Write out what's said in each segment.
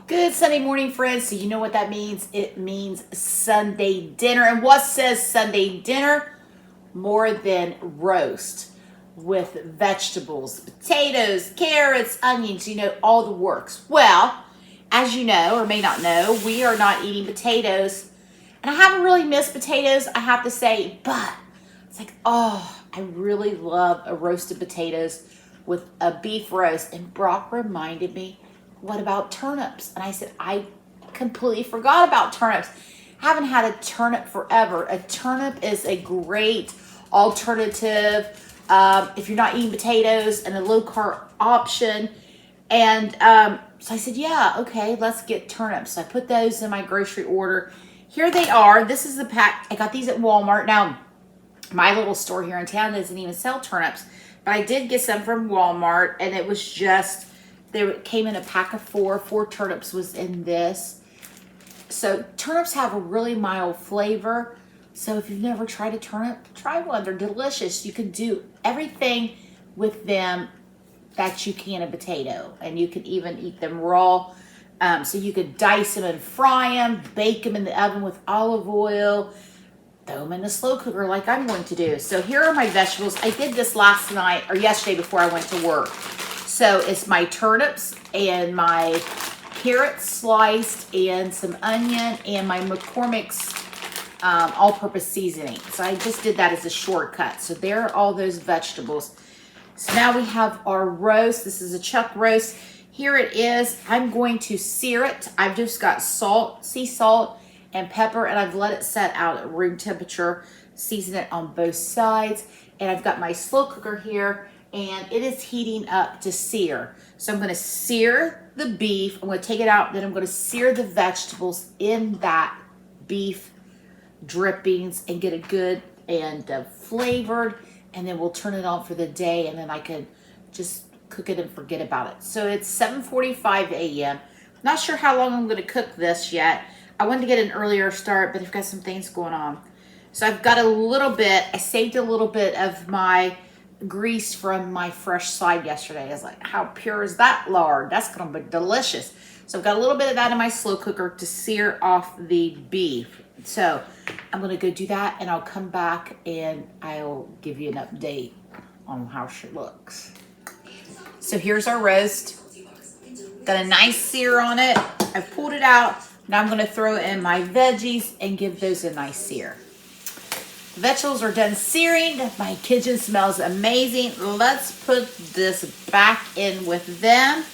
Good Sunday morning, friends. So you know what that means? It means Sunday dinner. And what says Sunday dinner? More than roast with vegetables, potatoes, carrots, onions, all the works. Well, as you know, or may not know, we are not eating potatoes. And I haven't really missed potatoes, I have to say, but it's like, oh, I really love a roasted potatoes with a beef roast. And Brock reminded me, what about turnips? And I said, I completely forgot about turnips. Haven't had a turnip forever. A turnip is a great alternative if you're not eating potatoes, and a low carb option. And so I said, yeah, okay, let's get turnips. So I put those in my grocery order. Here they are. This is the pack. I got these at Walmart. Now, my little store here in town doesn't even sell turnips, but I did get some from Walmart, and it was just, they came in a pack of four. 4 turnips was in this. So turnips have a really mild flavor. So if you've never tried a turnip, try one. They're delicious. You can do everything with them that you can a potato, and you can even eat them raw. So you could dice them and fry them, bake them in the oven with olive oil, throw them in the slow cooker like I'm going to do. So here are my vegetables. I did this last night or yesterday before I went to work. So it's my turnips and my carrots sliced and some onion and my McCormick's all-purpose seasoning. So I just did that as a shortcut. So there are all those vegetables. So now we have our roast. This is a chuck roast. Here it is. I'm going to sear it. I've just got salt, sea salt, and pepper, and I've let it set out at room temperature. Season it on both sides. And I've got my slow cooker here, and it is heating up to sear. So I'm going to sear the beef. I'm going to take it out. Then I'm going to sear the vegetables in that beef drippings and get it good and flavored. And then we'll turn it on for the day, and then I can just cook it and forget about it. So it's 7:45 a.m. Not sure how long I'm going to cook this yet. I wanted to get an earlier start, but I've got some things going on. So I've got a little bit, I saved a little bit of my grease from my fresh side yesterday. I was like, how pure is that lard? That's going to be delicious. So I've got a little bit of that in my slow cooker to sear off the beef. So I'm going to go do that, and I'll come back and I'll give you an update on how she looks. So here's our roast. Got a nice sear on it. I've pulled it out. Now I'm going to throw in my veggies and give those a nice sear. The vegetables are done searing. My kitchen smells amazing. Let's put this back in with them.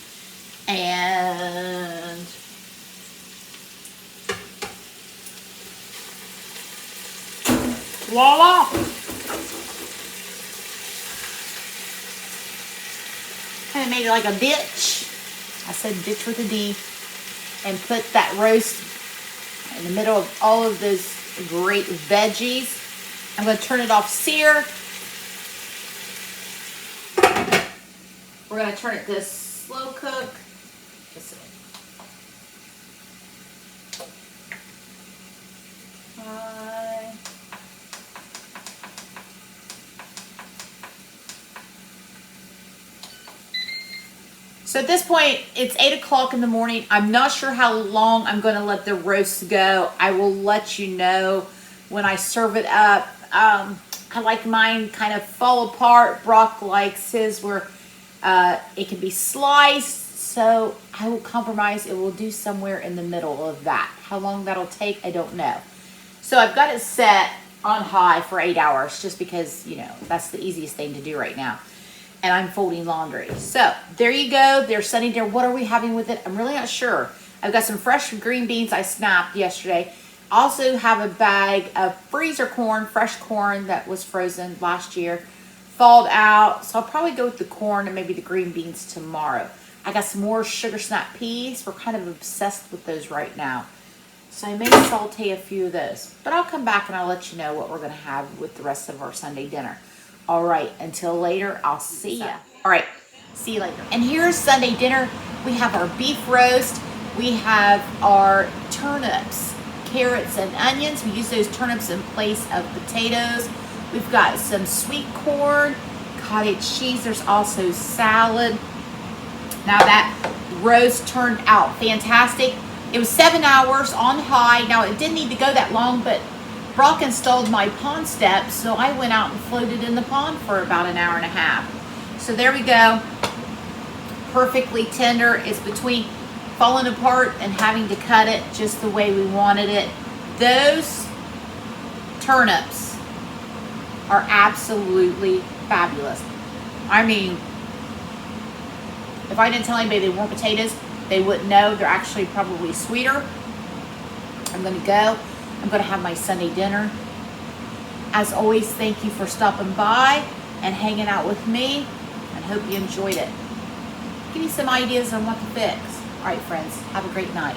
And voila! Kind of made it like a ditch. I said ditch with a D. And put that roast in the middle of all of those great veggies. I'm going to turn it off sear. We're going to turn it to slow cook. So at this point, it's 8 o'clock in the morning. I'm not sure how long I'm going to let the roast go. I will let you know when I serve it up. I like mine kind of fall apart. Brock likes his where it can be sliced. So I will compromise. It will do somewhere in the middle of that. How long that'll take, I don't know. So I've got it set on high for 8 hours just because, that's the easiest thing to do right now. And I'm folding laundry. So there you go. They're Sunday dinner. What are we having with it? I'm really not sure. I've got some fresh green beans I snapped yesterday. Also have a bag of freezer corn, fresh corn that was frozen last year, thawed out. So I'll probably go with the corn and maybe the green beans tomorrow. I got some more sugar snap peas. We're kind of obsessed with those right now. So I may saute a few of those. But I'll come back and I'll let you know what we're going to have with the rest of our Sunday dinner. All right, until later, I'll see ya. All right, see you later. And here's Sunday dinner. We have our beef roast. We have our turnips, carrots, and onions. We use those turnips in place of potatoes. We've got some sweet corn, cottage cheese. There's also salad. Now that roast turned out fantastic. It was 7 hours on high. Now, it didn't need to go that long, but Brock installed my pond steps, so I went out and floated in the pond for about an hour and a half. So there we go. Perfectly tender. It's between falling apart and having to cut it just the way we wanted it. Those turnips are absolutely fabulous. I mean, if I didn't tell anybody they weren't potatoes, they wouldn't know. They're actually probably sweeter. I'm going to go. I'm going to have my Sunday dinner. As always, thank you for stopping by and hanging out with me, and hope you enjoyed it. Give me some ideas on what to fix. All right, friends, have a great night.